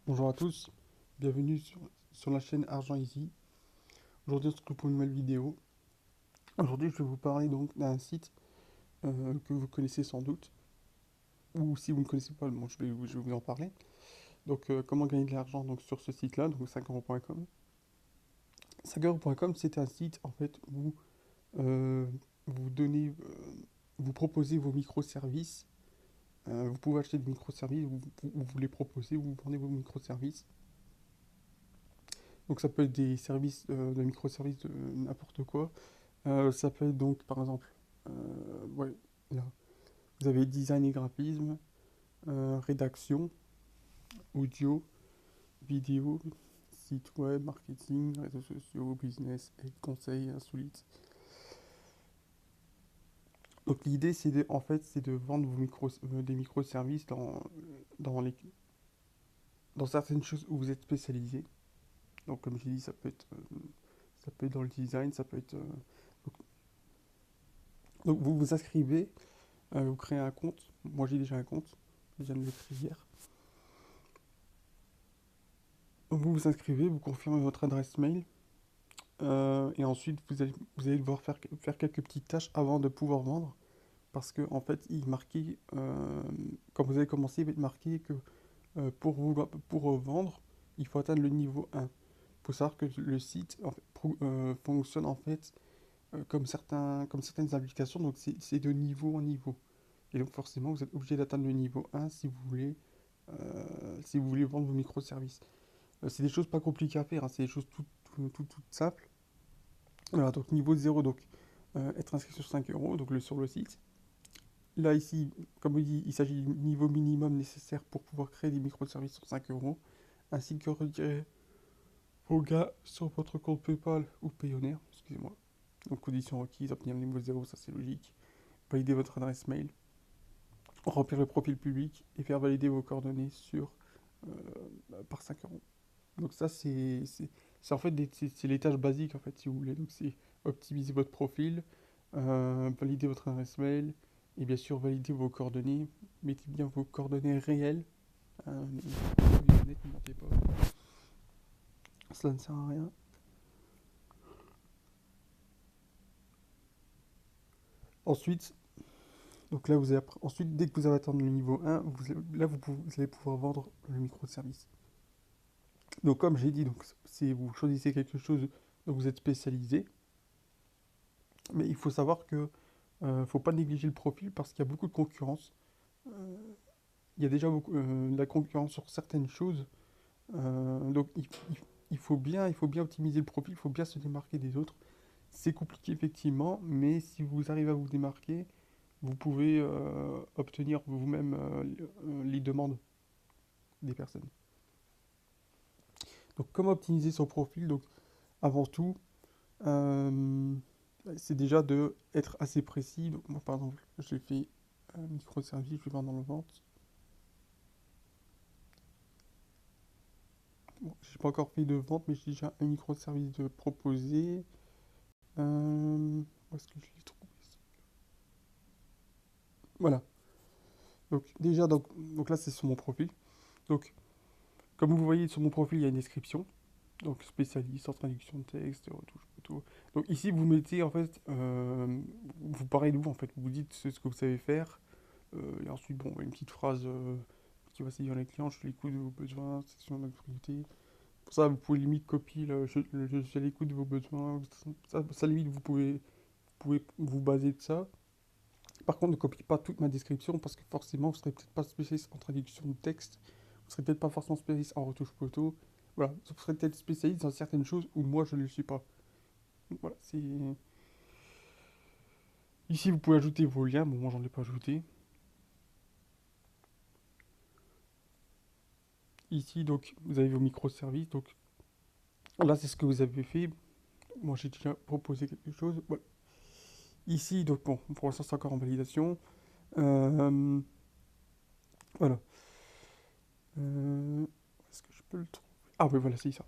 Bonjour à tous, bienvenue sur la chaîne Argent Easy. Aujourd'hui on se retrouve pour une nouvelle vidéo. Aujourd'hui je vais vous parler donc d'un site que vous connaissez sans doute, ou si vous ne connaissez pas, bon, je vais vous en parler. Donc comment gagner de l'argent donc, sur ce site-là, donc 5euros.com. 5euros.com c'est un site en fait où euh, vous donnez, vous proposez vos microservices. Vous pouvez acheter des microservices, vous les proposez, vous vendez vos microservices. Donc ça peut être des services de microservices de n'importe quoi. Ça peut être donc, par exemple, ouais, là, vous avez design et graphisme, rédaction, audio, vidéo, site web, marketing, réseaux sociaux, business, et conseils, insolites. Donc l'idée, en fait, c'est de vendre des microservices dans, les, dans certaines choses où vous êtes spécialisé. Donc comme j'ai dit, ça peut être dans le design, ça peut être... donc, donc vous vous inscrivez, vous créez un compte. Moi j'ai déjà un compte, je viens de le créer hier. Vous vous inscrivez, vous confirmez votre adresse mail, et ensuite vous allez devoir faire quelques petites tâches avant de pouvoir vendre, parce que en fait, il est marqué, quand vous allez commencer, il va être marqué que pour vendre, il faut atteindre le niveau 1. Il faut savoir que le site en fait, fonctionne en fait comme certaines applications, donc c'est de niveau en niveau. Et donc forcément, vous êtes obligé d'atteindre le niveau 1 si vous voulez vendre vos microservices. C'est des choses pas compliquées à faire, hein, c'est des choses toutes simples. Voilà, donc niveau 0, donc être inscrit sur 5 euros, donc sur le site. Là, ici, comme on dit, il s'agit du niveau minimum nécessaire pour pouvoir créer des microservices sur 5 euros, ainsi que retirer vos gars sur votre compte PayPal ou Payoneer, excusez-moi. Donc, conditions requises, obtenir le niveau 0, ça c'est logique. Valider votre adresse mail, remplir le profil public et faire valider vos coordonnées par 5 euros. Donc ça, c'est en fait c'est les tâches basiques, en fait, si vous voulez. Donc c'est optimiser votre profil, valider votre adresse mail, et bien sûr valider vos coordonnées. Mettez bien vos coordonnées réelles. Ne mentez pas. Cela ne sert à rien. Ensuite, donc là, ensuite, dès que vous avez atteint le niveau 1, vous allez pouvoir vendre le microservice. Donc comme j'ai dit, donc, vous choisissez quelque chose dont vous êtes spécialisé, mais il faut savoir que faut pas négliger le profil parce qu'il y a beaucoup de concurrence. Euh, il y a déjà de la concurrence sur certaines choses. Donc il faut bien optimiser le profil, il faut bien se démarquer des autres. C'est compliqué effectivement, mais si vous arrivez à vous démarquer, vous pouvez obtenir vous-même les demandes des personnes. Donc comment optimiser son profil? Donc avant tout, euh, c'est déjà de être assez précis. Donc moi par exemple, j'ai fait un microservice, je vais voir dans le vente. Bon, j'ai pas encore fait de vente, mais j'ai déjà un microservice de proposer. Où est-ce que je l'ai trouvé? Voilà. Donc déjà, donc là c'est sur mon profil. Donc comme vous voyez sur mon profil, il y a une description. Donc spécialiste en traduction de texte, retouche photo. Donc ici vous mettez en fait, vous parlez de vous en fait, vous dites ce que vous savez faire. Et ensuite bon, une petite phrase qui va séduire les clients. Je suis à l'écoute de vos besoins, section d'actualité. Pour ça, vous pouvez limite copier, je suis à l'écoute de vos besoins. Ça, limite, vous pouvez vous baser de ça. Par contre, ne copiez pas toute ma description parce que forcément, vous ne serez peut-être pas spécialiste en traduction de texte. Vous ne serez peut-être pas forcément spécialiste en retouche photo. Voilà, vous serez peut-être spécialiste dans certaines choses où moi, je ne le suis pas. Donc, voilà, c'est... Ici, vous pouvez ajouter vos liens. Bon, moi, j'en ai pas ajouté. Ici, donc, vous avez vos microservices. Donc, là, c'est ce que vous avez fait. Moi, j'ai déjà proposé quelque chose. Voilà. Ici, donc, bon, pour l'instant, c'est encore en validation. Euh, voilà. Est-ce que je peux le trouver? Ah oui, voilà, c'est ça.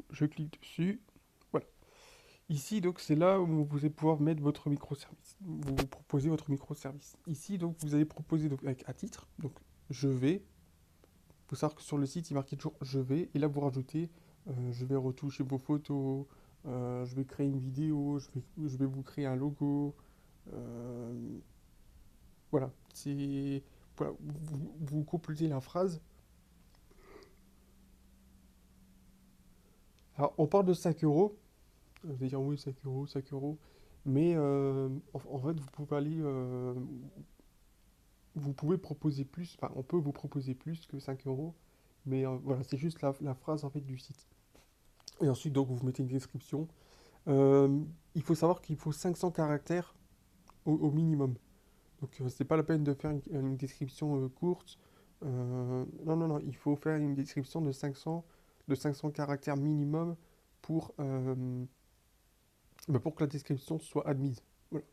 Je clique dessus. Voilà. Ici, donc, c'est là où vous allez pouvoir mettre votre microservice. Vous proposez votre microservice. Ici, donc, vous allez proposer donc, avec un titre. Donc, je vais. faut savoir que sur le site, il marquait toujours je vais, et là vous rajoutez je vais retoucher vos photos, je vais créer une vidéo, je vais vous créer un logo. euh, voilà, c'est. Voilà, vous complétez la phrase. Alors, on parle de 5 euros. Vous allez dire oui, 5 euros, 5 euros. Mais en fait, vous pouvez aller. Vous pouvez proposer plus. Enfin, on peut vous proposer plus que 5 euros. Mais voilà, c'est juste la phrase en fait du site. Et ensuite, donc, vous mettez une description. Euh, il faut savoir qu'il faut 500 caractères au minimum. Donc, c'est pas la peine de faire une description courte. Non, non, non, il faut faire une description de 500 caractères minimum pour, bah, pour que la description soit admise. Voilà.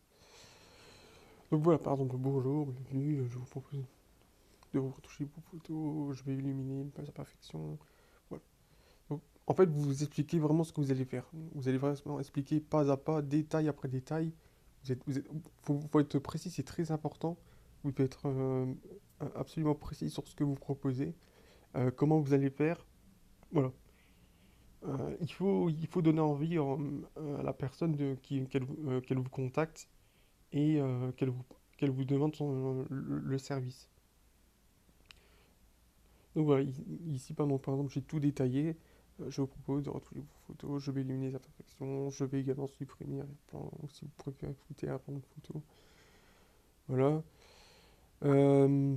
Donc voilà, par exemple, bonjour, bienvenue, je vous propose de vous retoucher vos photos, je vais éliminer une page imperfection. Voilà. Donc, en fait, vous expliquez vraiment ce que vous allez faire. Vous allez vraiment expliquer pas à pas, détail après détail. Faut être précis, c'est très important. Vous devez être absolument précis sur ce que vous proposez, comment vous allez faire. Voilà. Il faut donner envie à la personne qu'elle vous contacte et qu'elle vous demande le service. Donc voilà, ici, par exemple, j'ai tout détaillé. Je vous propose de retoucher vos photos, je vais éliminer les imperfections, je vais également supprimer un plan, si vous préférez ajouter un plan de photo. Voilà. Euh,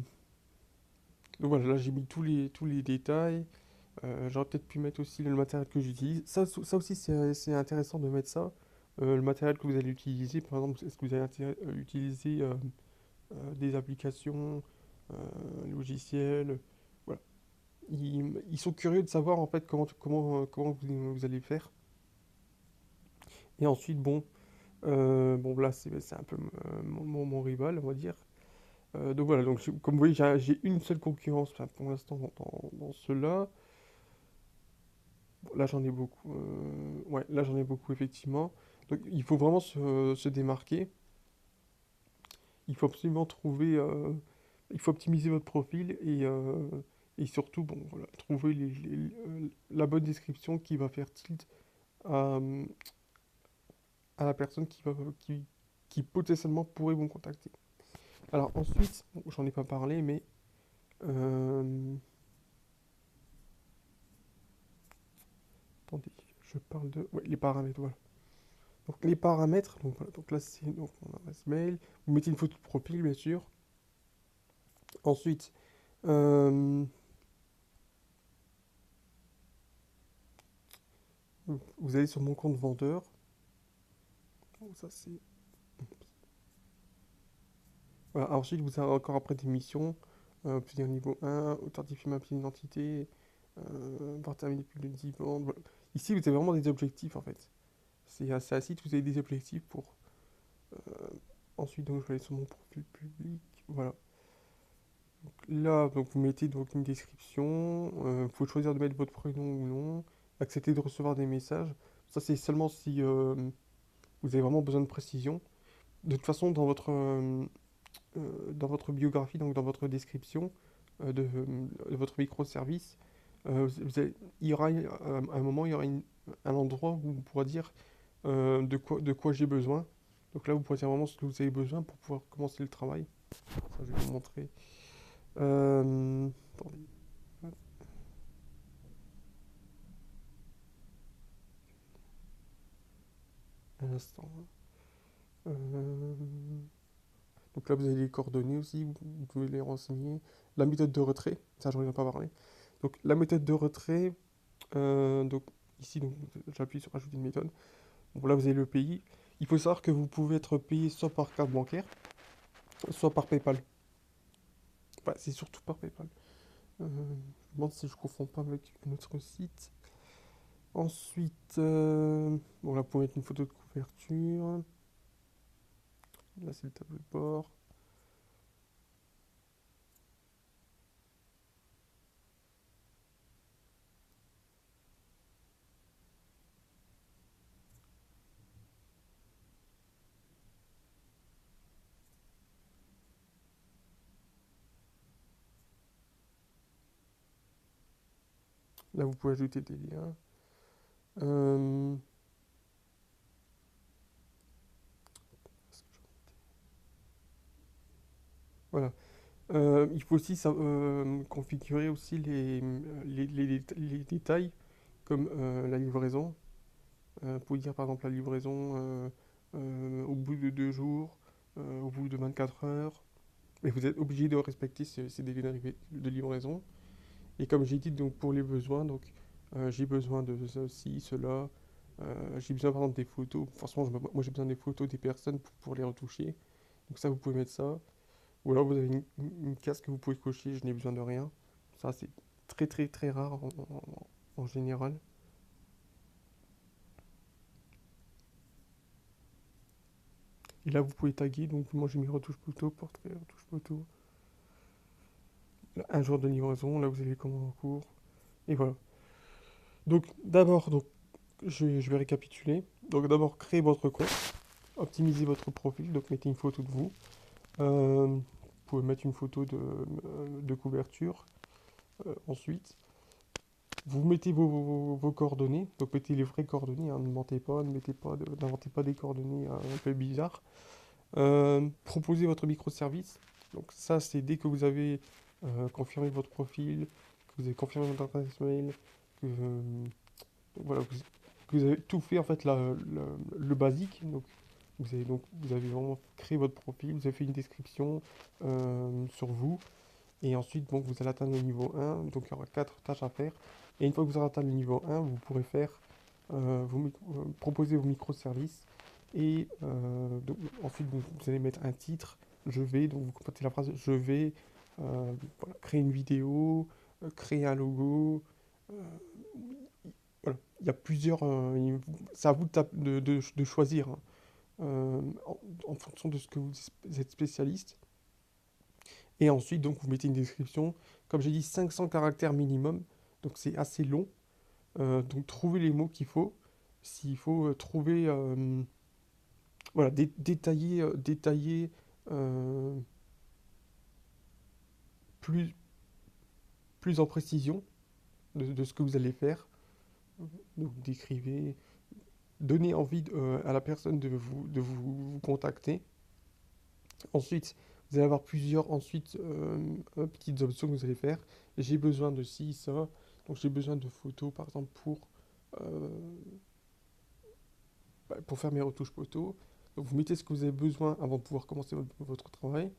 donc voilà, là j'ai mis tous les détails. J'aurais peut-être pu mettre aussi le matériel que j'utilise. Ça aussi, c'est intéressant de mettre ça. Le matériel que vous allez utiliser, par exemple, est-ce que vous allez utiliser des applications, logiciels, voilà. Ils sont curieux de savoir en fait comment vous allez faire. Et ensuite, bon là c'est un peu mon rival, on va dire. Donc voilà, donc comme vous voyez, j'ai une seule concurrence enfin, pour l'instant dans ceux-là. Là, j'en ai beaucoup. Ouais, là, j'en ai beaucoup, effectivement. Donc, il faut vraiment se démarquer. Il faut absolument trouver. Il faut optimiser votre profil et surtout, bon, voilà, trouver la bonne description qui va faire tilt à, à la personne qui potentiellement pourrait vous contacter. Alors, ensuite, bon, j'en ai pas parlé, mais. euh, attendez, je parle de. Ouais, les paramètres, voilà. Donc les paramètres, donc, voilà, donc là c'est donc, mon adresse mail. Vous mettez une photo de profil bien sûr. Ensuite, euh, vous allez sur mon compte vendeur. Bon, ça c'est. Voilà, ensuite vous avez encore après des missions. Obtenir niveau 1, authentifier ma pièce d'identité, avoir terminé plus de 10 ventes. Voilà. Ici vous avez vraiment des objectifs en fait. C'est un site où vous avez des objectifs pour. Ensuite donc je vais aller sur mon profil public. Voilà. Là, donc vous mettez donc une description, vous pouvez choisir de mettre votre prénom ou non, accepter de recevoir des messages. Ça, c'est seulement si vous avez vraiment besoin de précision. De toute façon, dans votre biographie, donc dans votre description de votre microservice, il y aura un moment, il y aura un endroit où vous pourrez dire de quoi j'ai besoin. Donc là, vous pourrez dire vraiment ce que vous avez besoin pour pouvoir commencer le travail. Ça, je vais vous montrer. Attendez. Un instant. Euh, Donc là, vous avez les coordonnées aussi, vous pouvez les renseigner. La méthode de retrait, ça, j'en ai pas parlé. Donc la méthode de retrait, donc ici, donc, j'appuie sur ajouter une méthode. Bon, là, vous avez le pays. Il faut savoir que vous pouvez être payé soit par carte bancaire, soit par PayPal. Enfin, c'est surtout par PayPal. Je me demande si je ne confonds pas avec un autre site. Ensuite, bon, là, vous pouvez mettre une photo de couverture. Là, c'est le tableau de bord. Là, vous pouvez ajouter des liens. Euh, voilà. Il faut aussi configurer aussi les détails comme la livraison. Vous pouvez dire par exemple la livraison au bout de 2 jours, au bout de 24 heures. Mais vous êtes obligé de respecter ces délais de livraison. Et comme j'ai dit, donc pour les besoins, donc j'ai besoin de ceci, cela. J'ai besoin par exemple des photos. Franchement, moi j'ai besoin des photos des personnes pour les retoucher. Donc ça, vous pouvez mettre ça. Ou alors vous avez une case que vous pouvez cocher, je n'ai besoin de rien. Ça, c'est très très très rare en général. Et là, vous pouvez taguer. Donc moi j'ai mis retouche photo, portrait, retouche photo. Là, un jour de livraison, là vous avez les commandes en cours. Et voilà. Donc d'abord, donc, je vais récapituler. Donc d'abord, créez votre compte, optimisez votre profil, donc mettez une photo de vous. Vous pouvez mettre une photo de couverture. Ensuite, vous mettez vos coordonnées, donc mettez les vraies coordonnées, hein, ne mentez pas, n'inventez pas des coordonnées un peu bizarres. Proposez votre microservice. Donc ça, c'est dès que vous avez confirmé votre profil, que vous avez confirmé votre adresse mail, que, voilà, que vous avez tout fait en fait le basique. Donc vous avez vraiment créé votre profil, vous avez fait une description sur vous. Et ensuite, bon, vous allez atteindre le niveau 1, donc il y aura 4 tâches à faire. Et une fois que vous aurez atteint le niveau 1, vous pourrez faire, proposer vos microservices. Et ensuite, vous allez mettre un titre, je vais, donc vous complétez la phrase je vais, voilà, créer une vidéo, créer un logo. euh, voilà. Il y a plusieurs. C'est à vous de choisir, hein, en fonction de ce que vous êtes spécialiste. Et ensuite, donc, vous mettez une description. Comme j'ai dit, 500 caractères minimum. Donc, c'est assez long. Donc, trouvez les mots qu'il faut. S'il faut trouver. Voilà, détailler euh, plus, plus en précision de ce que vous allez faire. Donc, décrivez. Donnez envie à la personne vous contacter. Ensuite, vous allez avoir plusieurs petites options que vous allez faire. J'ai besoin de ci, ça. Donc j'ai besoin de photos, par exemple, euh, pour faire mes retouches photos. Donc vous mettez ce que vous avez besoin avant de pouvoir commencer votre travail.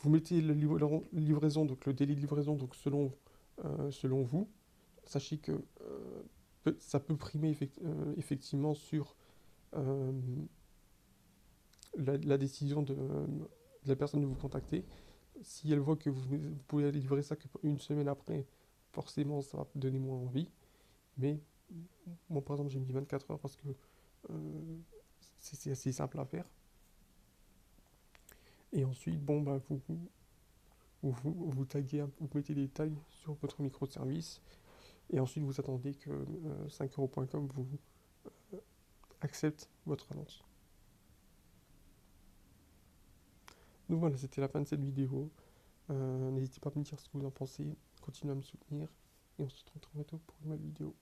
Vous mettez la livraison, donc le délai de livraison, donc selon vous. Sachez que ça peut primer effectivement sur euh, la décision de la personne de vous contacter. Si elle voit que vous pouvez livrer ça qu'une semaine après, forcément ça va donner moins envie. Mais moi par exemple j'ai mis 24 heures parce que c'est assez simple à faire. Et ensuite, bon bah vous taguez, vous mettez des tags sur votre microservice. Et ensuite vous attendez que 5euros.com vous accepte votre annonce. Donc voilà, c'était la fin de cette vidéo. N'hésitez pas à me dire ce que vous en pensez. Continuez à me soutenir. Et on se retrouve très bientôt pour une nouvelle vidéo.